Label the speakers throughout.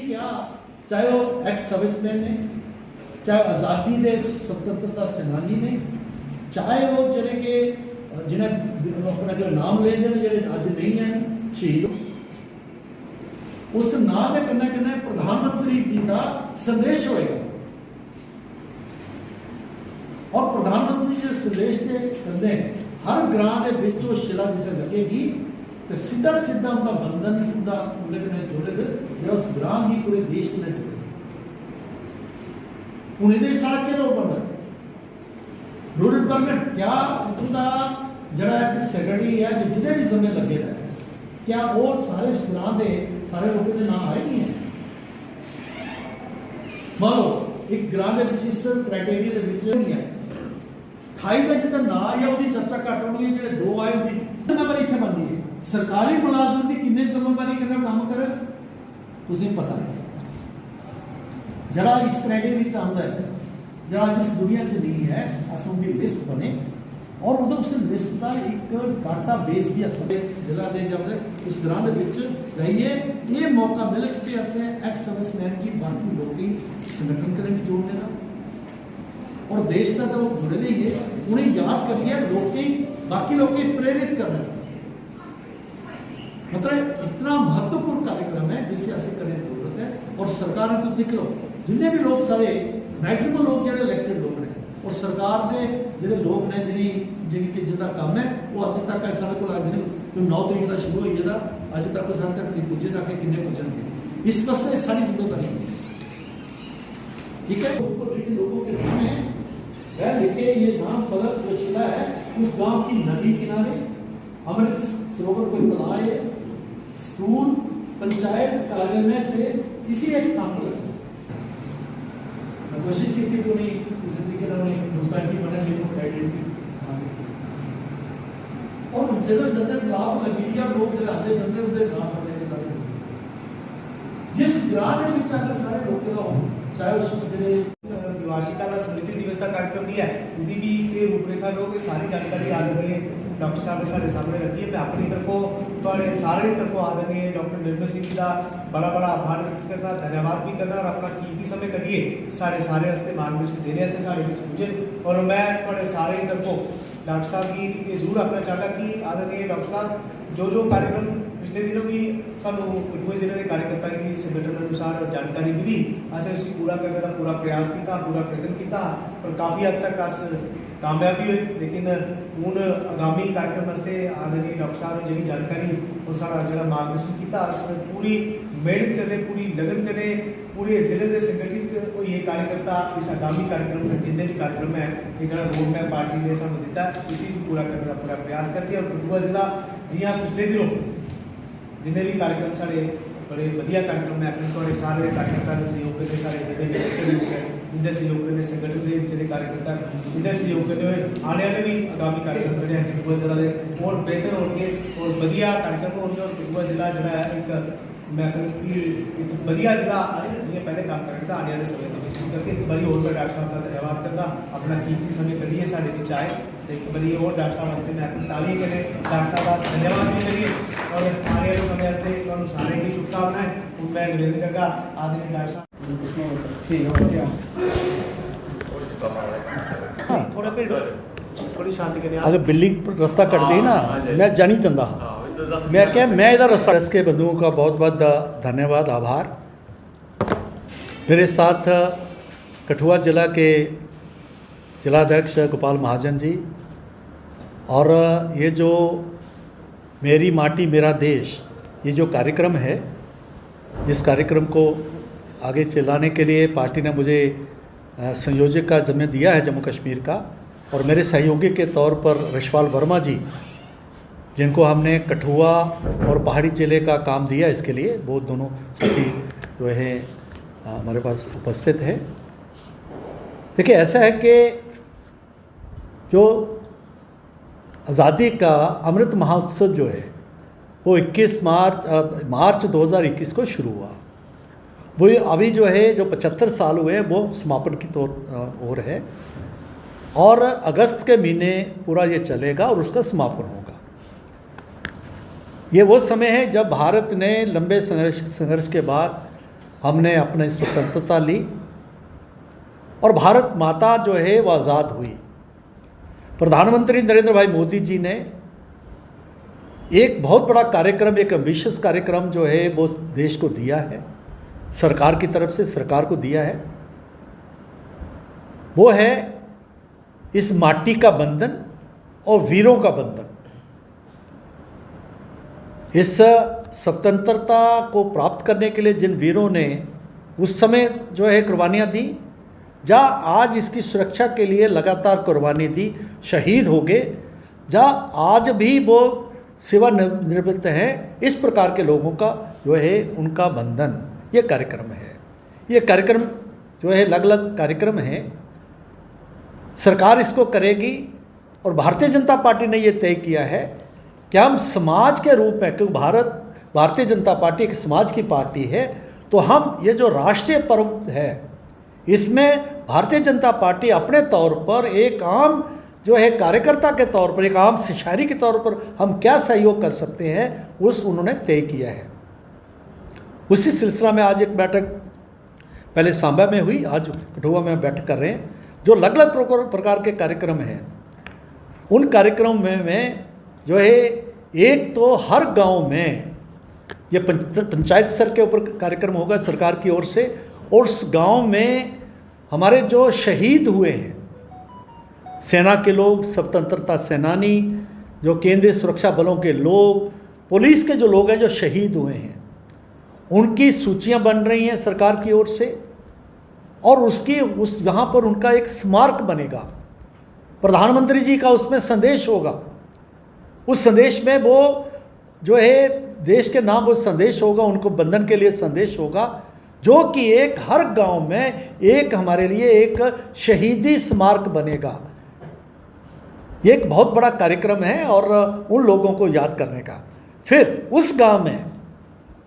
Speaker 1: क्या चाहे वो एक्स सर्विसमैन ने, चाहे आज़ादी के स्वतंत्रता सेनानी ने, चाहे वो जेडे कि जिन्हें अपना जो नाम लेते हैं जेडे अज नहीं है शहीद, उस नाम के कन्ने कन्ने प्रधानमंत्री जी का संदेश होएगा और प्रधानमंत्री जी संदेश के कन्ने हर ग्रां के विच वो शिला जिसे लगेगी तो सीधा सीधा उनका बंधन उनका उनके कन्ने जुड़ेगा जो उस ग्रां ही पूरे देश के जुड़ेगा। पुणे दे सड़क के लोग बंधन रूरल डिपार्टमेंट क्या उनका जड़ा सेक्रेटरी है जो जिन्हें भी समय लगे रहे क्या वो सारे इस ग्रां के सारे लोगों के नाम आए नहीं है। मान लो एक ग्रां के विच इस क्राइटेरिया के विच नहीं है 28 का जितना ना या उसकी चर्चा घट होनी है जो 2 आए उनकी नंबर इतने बनती है सरकारी मुलाजम की किन्ने जिम्मेवारी कन्नै काम करे तुसीं पता नहीं जरा इस क्राइटेरिया आता है जरा जिस दुनिया च नहीं है अस उनकी लिस्ट बने और उधर उस लिस्ट का एक डाटा बेस भी अस जिला दे जब उस ग्रां दे विच जाइए ये मौका मिले कि असें एक्स सर्विसमैन की बाकी लोग ही संगठन करें जोड़ने का और देश का तो जुड़े ही है उन्हें याद करिए लोग बाकी लोग प्रेरित करना मतलब इतना महत्वपूर्ण कार्यक्रम है जिससे ऐसे करने की जरूरत है। और सरकार ने तो देख लो जितने भी लोग सारे मैक्सिमम लोग जो इलैक्टेड लोग ने और सरकार के जो लोग ने जी जिनका काम है वो अज तक साढ़े को अज जो 9 तरीक का शुरू हुई है अज तक साढ़े तक नहीं पुजे जाके किन्ने पुजनगे इस वास्ते सारी जिम्मेदारी ठीक है। लोगों के नाम है वह लिखे ये नाम फलक जो शिला है उस गांव की नदी किनारे अमृत सरोवर कोई तलाब है स्कूल पंचायत कार्यालय में से किसी एक स्थान पर रखा कोशिश की कि नहीं किसी तरीके म्यूनसिपैलिटी बने लेकिन आइडेंटिटी और जगह जगह लाभ लगी या लोग जगह आते जंदे उधर नाम पड़ने के साथ जिस ग्रां के विच अगर सारे लोग का हो चाहे उस जो
Speaker 2: वार्षिका का स्मृति दिवस का कार्यक्रम भी है उनकी भी ये रूपरेखा लोग सारी जानकारी आदरणीय डॉक्टर साहब ने सारे सामने रखी है। मैं अपनी तरफों थोड़े सारे तरफों आदरणीय डॉक्टर निर्मल सिंह जी का बड़ा बड़ा आभार व्यक्त करना धन्यवाद भी करना और अपना कीमती समय करिए सारे हस्ते मार्गदर्शन देने वास्ते सारे बीच पुजे और मैं थोड़े सारे तरफों डॉक्टर साहब की ये जरूर रखना चाहता कि आदरणीय डॉक्टर साहब जो कार्यक्रम पिछले दिनों भी सानू कठुआ जिले के कार्यकर्ता की संगठन अनुसार जानकारी मिली असें उसी पूरा करने का पूरा प्रयास किया पूरा प्रयत्न किया और काफ़ी हद तक अस कामयाबी हुई लेकिन हूँ आगामी कार्यक्रम वास्ते आदरणीय डॉक्टर साहब ने जी जानकारी और सारा जो मार्गदर्शन किया अस पूरी मेहनत करें पूरी लगन करें पूरे जिले के संगठित ये कार्यकर्ता इस आगामी कार्यक्रम में जितने भी कार्यक्रम है ये जो रोड मैप पार्टी ने सानू दिता इसी को पूरा करने का पूरा प्रयास करके और कठुआ जिला जी हाँ पिछले दिनों जितने भी कार्यक्रम सारे बड़े वधिया कार्यक्रम है अपने सारे कार्यकर्ता के सहयोग करते सारे जितने सहयोग करते संगठन के जो कार्यकर्ता जितने सहयोग करते हुए आने वाले भी आगामी कार्यक्रम जो कठुआ जिला के और बेहतर होंगे और वधिया कार्यक्रम होंगे और कठुआ जिला जो है एक मैं एक वधिया जिला जिन्हें पहले काम करेगा आने वाले समय में करके एक बारी और मैं डॉक्टर साहब का धन्यवाद करना अपना कीमती समय करिए साढ़े बीच आए एक बारी और डॉक्टर साहब वास्ते मैं अपनी ताली करें डॉक्टर साहब का धन्यवाद भी करिए और आने वाले समय वास्ते सारे की शुभकामनाएं मैं निवेदन करूँगा आदरणीय डॉक्टर साहब थोड़ा पेड़ थोड़ी शांति करें
Speaker 1: अगर बिल्डिंग रास्ता कट दी ना मैं जानी चाहता हाँ मैं क्या मैं इधर रास्ता रस के बंधुओं का बहुत बहुत धन्यवाद आभार। मेरे साथ कठुआ जिला के जिलाध्यक्ष गोपाल महाजन जी और ये जो मेरी माटी मेरा देश ये जो कार्यक्रम है जिस कार्यक्रम को आगे चलाने के लिए पार्टी ने मुझे संयोजक का जिम्मे दिया है जम्मू कश्मीर का और मेरे सहयोगी के तौर पर रशपाल वर्मा जी जिनको हमने कठुआ और पहाड़ी ज़िले का काम दिया इसके लिए वो दोनों साथी जो है हमारे पास उपस्थित है। देखिए ऐसा है कि जो आज़ादी का अमृत महोत्सव जो है वो 21 मार्च 2021 को शुरू हुआ वो अभी जो है जो 75 साल हुए वो समापन की ओर है और अगस्त के महीने पूरा ये चलेगा और उसका समापन होगा। ये वो समय है जब भारत ने लंबे संघर्ष के बाद हमने अपने स्वतंत्रता ली और भारत माता जो है वो आज़ाद हुई। प्रधानमंत्री नरेंद्र भाई मोदी जी ने एक बहुत बड़ा कार्यक्रम, एक एम्बिशियस कार्यक्रम जो है वो देश को दिया है, सरकार की तरफ से सरकार को दिया है। वो है इस माटी का बंधन और वीरों का बंधन। इस स्वतंत्रता को प्राप्त करने के लिए जिन वीरों ने उस समय जो है कुर्बानियाँ दी, जहाँ आज इसकी सुरक्षा के लिए लगातार कुर्बानी दी, शहीद हो गए, जहाँ आज भी वो सेवानिवृत्त हैं, इस प्रकार के लोगों का जो है उनका बंधन ये कार्यक्रम है। ये कार्यक्रम जो है अलग अलग कार्यक्रम है, सरकार इसको करेगी। और भारतीय जनता पार्टी ने ये तय किया है कि हम समाज के रूप में, क्योंकि भारतीय जनता पार्टी एक समाज की पार्टी है, तो हम ये जो राष्ट्रीय पर्व है इसमें भारतीय जनता पार्टी अपने तौर पर एक आम जो है कार्यकर्ता के तौर पर, एक आम शहरी के तौर पर हम क्या सहयोग कर सकते हैं उस उन्होंने तय किया है। उसी सिलसिला में आज एक बैठक पहले सांबा में हुई, आज कठुआ में बैठक कर रहे हैं। जो अलग अलग प्रकार के कार्यक्रम हैं, उन कार्यक्रम में जो है एक तो हर गांव में ये पंचायत स्तर के ऊपर कार्यक्रम होगा सरकार की ओर से, और उस गांव में हमारे जो शहीद हुए हैं, सेना के लोग, स्वतंत्रता सेनानी, जो केंद्रीय सुरक्षा बलों के लोग, पुलिस के जो लोग हैं जो शहीद हुए हैं, उनकी सूचियां बन रही हैं सरकार की ओर से, और उस यहाँ पर उनका एक स्मारक बनेगा। प्रधानमंत्री जी का उसमें संदेश होगा। उस संदेश में वो जो है देश के नाम वो संदेश होगा, उनको बंधन के लिए संदेश होगा, जो कि एक हर गांव में एक हमारे लिए एक शहीदी स्मारक बनेगा। ये एक बहुत बड़ा कार्यक्रम है और उन लोगों को याद करने का। फिर उस गांव में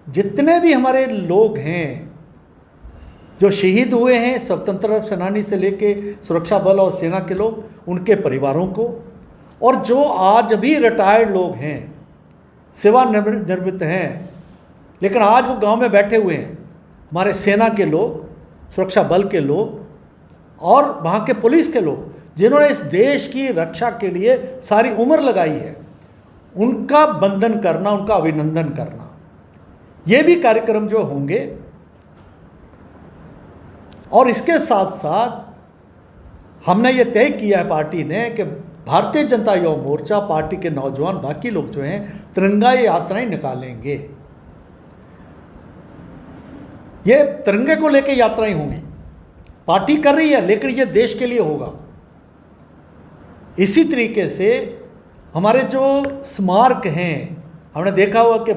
Speaker 1: जितने भी हमारे लोग हैं जो शहीद हुए हैं, स्वतंत्रता सेनानी से लेके सुरक्षा बल और सेना के लोग, उनके परिवारों को, और जो आज भी रिटायर्ड लोग हैं, सेवानिवृत्त हैं, लेकिन आज वो गांव में बैठे हुए हैं, हमारे सेना के लोग, सुरक्षा बल के लोग और वहाँ के पुलिस के लोग, जिन्होंने इस देश की रक्षा के लिए सारी उम्र लगाई है, उनका बंधन करना, उनका अभिनंदन करना, ये भी कार्यक्रम जो होंगे। और इसके साथ साथ हमने ये तय किया है पार्टी ने कि भारतीय जनता युवा मोर्चा पार्टी के नौजवान, बाकी लोग जो हैं, तिरंगा यात्राएं निकालेंगे। ये तिरंगे को लेकर यात्राएं होंगी, पार्टी कर रही है, लेकिन ये देश के लिए होगा। इसी तरीके से हमारे जो स्मारक हैं, हमने देखा हुआ कि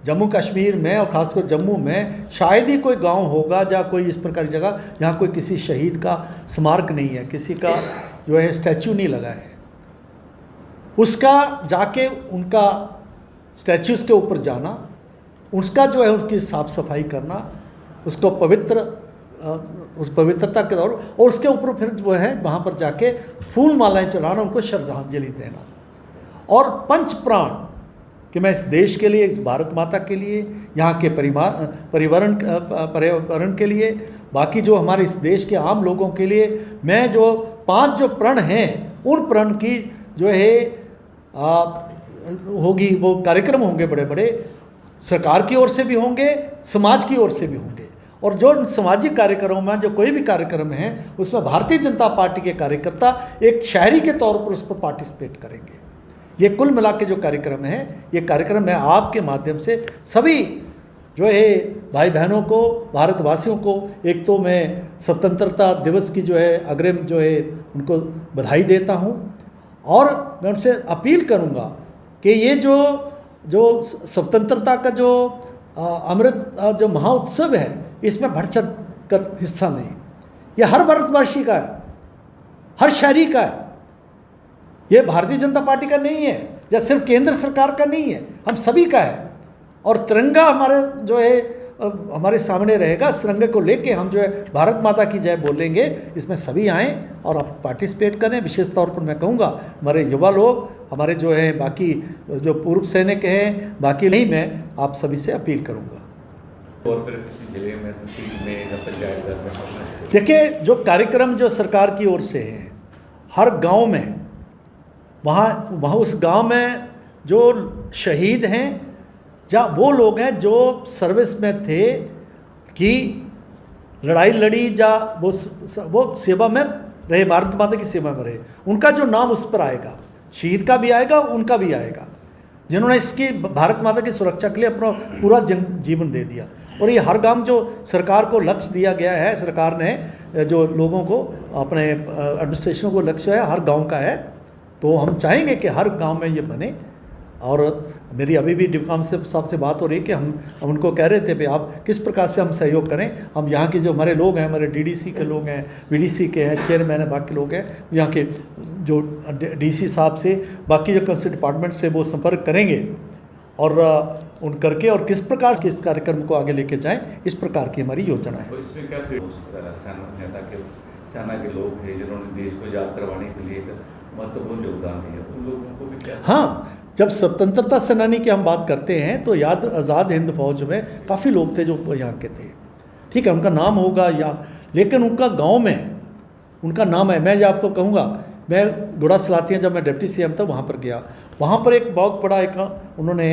Speaker 1: जम्मू कश्मीर में और ख़ासकर जम्मू में शायद ही कोई गांव होगा जहाँ कोई इस प्रकार की जगह जहाँ कोई किसी शहीद का स्मारक नहीं है, किसी का जो है स्टैचू नहीं लगा है। उसका जाके उनका स्टैचूज के ऊपर जाना, उसका जो है उसकी साफ़ सफाई करना, उसको उस पवित्रता के दौर, और उसके ऊपर फिर जो है वहाँ पर जाके फूल मालाएँ चढ़ाना, उनको श्रद्धांजलि देना। और पंच प्राण कि मैं इस देश के लिए, इस भारत माता के लिए, यहाँ के पर्यावरण के लिए, बाकी जो हमारे इस देश के आम लोगों के लिए, मैं जो 5 जो प्रण हैं, उन प्रण की जो है होगी, वो कार्यक्रम होंगे बड़े बड़े, सरकार की ओर से भी होंगे, समाज की ओर से भी होंगे। और जो सामाजिक कार्यक्रमों में जो कोई भी कार्यक्रम है, उसमें भारतीय जनता पार्टी के कार्यकर्ता एक शहरी के तौर पर उस पर पार्टिसिपेट करेंगे। ये कुल मिला के जो कार्यक्रम है, ये कार्यक्रम मैं आपके माध्यम से सभी जो है भाई बहनों को, भारतवासियों को, एक तो मैं स्वतंत्रता दिवस की जो है अग्रिम जो है उनको बधाई देता हूँ, और मैं उनसे अपील करूँगा कि ये जो स्वतंत्रता का जो अमृत जो महाउत्सव है, इसमें बढ़ चढ़ कर हिस्सा लें। ये हर भारतवासी का है, हर शहरी का है, ये भारतीय जनता पार्टी का नहीं है या सिर्फ केंद्र सरकार का नहीं है, हम सभी का है। और तिरंगा हमारे जो है हमारे सामने रहेगा, इस तिरंगे को लेके हम जो है भारत माता की जय बोलेंगे। इसमें सभी आएँ और आप पार्टिसिपेट करें। विशेष तौर पर मैं कहूँगा हमारे युवा लोग, हमारे जो है बाकी जो पूर्व सैनिक हैं, बाकी नहीं, मैं आप सभी से अपील करूँगा।
Speaker 3: और फिर किसी जिले में, तहसील में या पंचायत घर में?
Speaker 1: देखिए, जो कार्यक्रम जो सरकार की ओर से है, हर गांव में, वहाँ उस गांव में जो शहीद हैं या वो लोग हैं जो सर्विस में थे कि लड़ाई लड़ी या वो सेवा में रहे, भारत माता की सेवा में रहे, उनका जो नाम उस पर आएगा, शहीद का भी आएगा, उनका भी आएगा, जिन्होंने इसकी भारत माता की सुरक्षा के लिए अपना पूरा जीवन दे दिया। और ये हर गांव जो सरकार को लक्ष्य दिया गया है, सरकार ने जो लोगों को अपने एडमिनिस्ट्रेशन को लक्ष्य है हर गांव का है, तो हम चाहेंगे कि हर गांव में ये बने। और मेरी अभी भी डिप्टी कमिश्नर साहब से बात हो रही है कि हम उनको कह रहे थे भाई आप किस प्रकार से हम सहयोग करें। हम यहाँ के जो हमारे लोग हैं, हमारे डीडीसी के लोग हैं, बीडीसी के हैं, चेयरमैन है, बाकी लोग हैं, यहाँ के जो डीसी साहब से, बाकी जो कंसर्न डिपार्टमेंट से वो संपर्क करेंगे और उन करके और किस प्रकार के इस कार्यक्रम को आगे लेके जाएं, इस प्रकार की हमारी योजना है।
Speaker 3: तो इसमें क्या फिर हो सकता है? सेना के लोग थे जिन्होंने देश को याद करवाने के लिए महत्वपूर्ण योगदान दिया, उन लोगों को भी क्या?
Speaker 1: हाँ, जब स्वतंत्रता सेनानी की हम बात करते हैं तो आज़ाद हिंद फौज में काफ़ी लोग थे जो यहाँ के थे, ठीक है, उनका नाम होगा या, लेकिन उनका गांव में उनका नाम है। मैं जो आपको कहूँगा, मैं गुड़ा सलातियाँ जब मैं डिप्टी सीएम था वहाँ पर गया, वहाँ पर एक बहुत बड़ा एक उन्होंने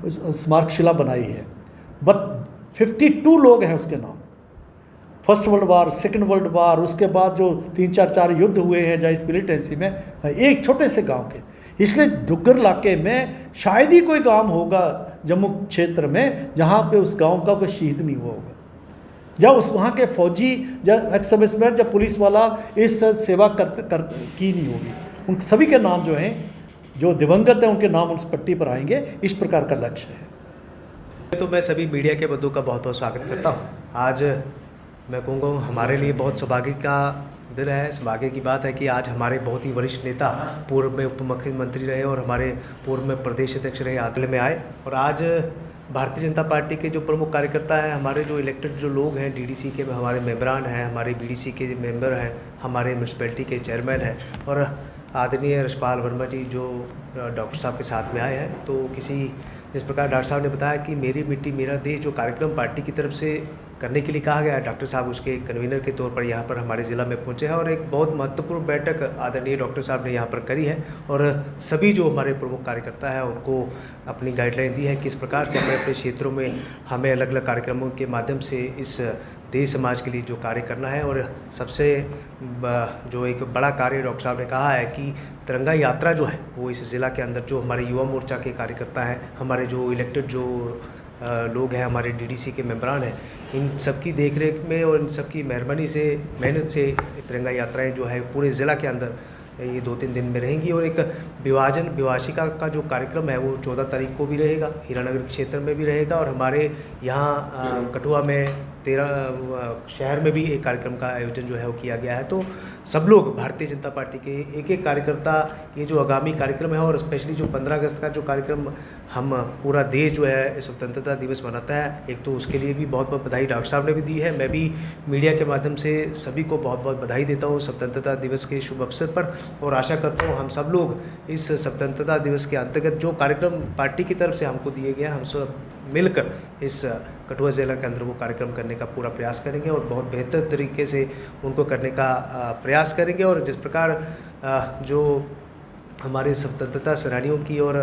Speaker 1: स्मारकशिला बनाई है, बट 52 लोग हैं उसके नाम। First world war, second world war, उसके बाद जो 3-4 युद्ध हुए हैं जहाँ इस मिलिटेंसी में, एक छोटे से गांव के, इसलिए दुग्गर इलाके में शायद ही कोई गांव होगा जम्मू क्षेत्र में जहाँ पे उस गांव का कोई शहीद नहीं हुआ होगा, या उस वहाँ के फौजी या एक्स सर्विसमैन या पुलिस वाला इस सेवा की नहीं होगी। उन सभी के नाम जो हैं, जो दिवंगत हैं, उनके नाम उस पट्टी पर आएंगे, इस प्रकार का लक्ष्य है।
Speaker 4: तो मैं सभी मीडिया के बंधुओं का बहुत बहुत स्वागत करता हूँ। आज मैं कहूँगा हमारे लिए बहुत सौभाग्य का दिन है। सौभाग्य की बात है कि आज हमारे बहुत ही वरिष्ठ नेता, पूर्व में उप मुख्यमंत्री रहे और हमारे पूर्व में प्रदेश अध्यक्ष रहे, आदले में आए। और आज भारतीय जनता पार्टी के जो प्रमुख कार्यकर्ता हैं, हमारे जो इलेक्टेड जो लोग हैं, डीडीसी के हमारे मेंबरान हैं, हमारे बीडीसी के मेंबर हैं, हमारे म्यूनसिपैलिटी के चेयरमैन हैं, और आदरणीय रशपाल वर्मा जी जो डॉक्टर साहब के साथ में आए हैं। तो जिस प्रकार डॉक्टर साहब ने बताया कि मेरी मिट्टी मेरा देश जो कार्यक्रम पार्टी की तरफ से करने के लिए कहा गया है, डॉक्टर साहब उसके कन्वीनर के तौर पर यहाँ पर हमारे ज़िला में पहुँचे हैं और एक बहुत महत्वपूर्ण बैठक आदरणीय डॉक्टर साहब ने यहाँ पर करी है। और सभी जो हमारे प्रमुख कार्यकर्ता हैं उनको अपनी गाइडलाइन दी है किस प्रकार से अपने अपने क्षेत्रों में हमें अलग अलग कार्यक्रमों के माध्यम से इस देश समाज के लिए जो कार्य करना है। और सबसे जो एक बड़ा कार्य डॉक्टर साहब ने कहा है कि तिरंगा यात्रा जो है वो इस ज़िला के अंदर जो हमारे युवा मोर्चा के कार्यकर्ता हैं, हमारे जो इलेक्टेड जो लोग हैं, हमारे डीडीसी के मेंबरान हैं, इन सबकी देखरेख में और इन सबकी मेहरबानी से, मेहनत से तिरंगा यात्राएं जो है पूरे ज़िला के अंदर ये 2-3 दिन में रहेंगी। और एक विभाषिका का जो कार्यक्रम है वो 14 तारीख को भी रहेगा, हीरानगर क्षेत्र में भी रहेगा, और हमारे यहाँ कठुआ में 13 शहर में भी एक कार्यक्रम का आयोजन जो है वो किया गया है। तो सब लोग भारतीय जनता पार्टी के एक एक कार्यकर्ता ये जो आगामी कार्यक्रम है, और स्पेशली जो 15 अगस्त का जो कार्यक्रम हम पूरा देश जो है स्वतंत्रता दिवस मनाता है, एक तो उसके लिए भी बहुत बहुत बधाई डॉक्टर साहब ने भी दी है। मैं भी मीडिया के माध्यम से सभी को बहुत बहुत बधाई देता हूँ स्वतंत्रता दिवस के शुभ अवसर पर, और आशा करता हूँ हम सब लोग इस स्वतंत्रता दिवस के अंतर्गत जो कार्यक्रम पार्टी की तरफ से हमको दिए गए, हम सब मिलकर इस कठुआ ज़िला के अंदर वो कार्यक्रम करने का पूरा प्रयास करेंगे और बहुत बेहतर तरीके से उनको करने का प्रयास करेंगे। और जिस प्रकार जो हमारे स्वतंत्रता सेनानियों की और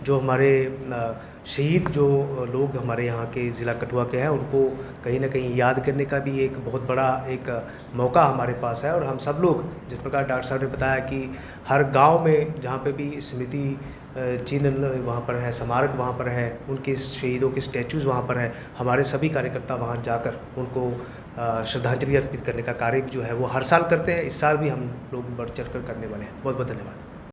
Speaker 4: जो हमारे शहीद जो लोग हमारे यहाँ के ज़िला कठुआ के हैं, उनको कहीं ना कहीं याद करने का भी एक बहुत बड़ा एक मौका हमारे पास है। और हम सब लोग, जिस प्रकार डॉक्टर साहब ने बताया कि हर गांव में जहाँ पे भी स्मृति चिन्ह वहाँ पर है, स्मारक वहाँ पर है, उनके शहीदों के स्टैचूज़ वहाँ पर हैं, हमारे सभी कार्यकर्ता वहाँ जाकर उनको श्रद्धांजलि अर्पित करने का कार्य जो है वो हर साल करते हैं। इस साल भी हम लोग बढ़ चढ़ कर करने वाले हैं। बहुत बहुत धन्यवाद।